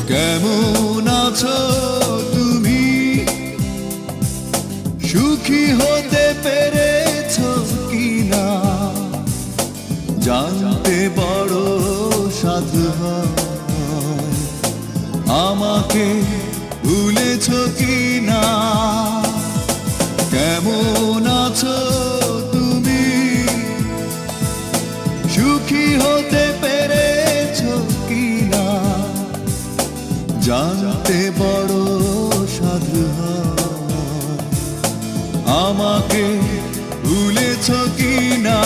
কেমন আছো তুমি? সুখী হতে পেরেছো কিনা জানতে বড় সাধু হয়। আমাকে ভুলেছো কিনা? কেমন আছো তুমি? সুখী হতে পেরেছো কিনা জানতে বড় সাধু হয়। আমাকে ভুলেছো কিনা?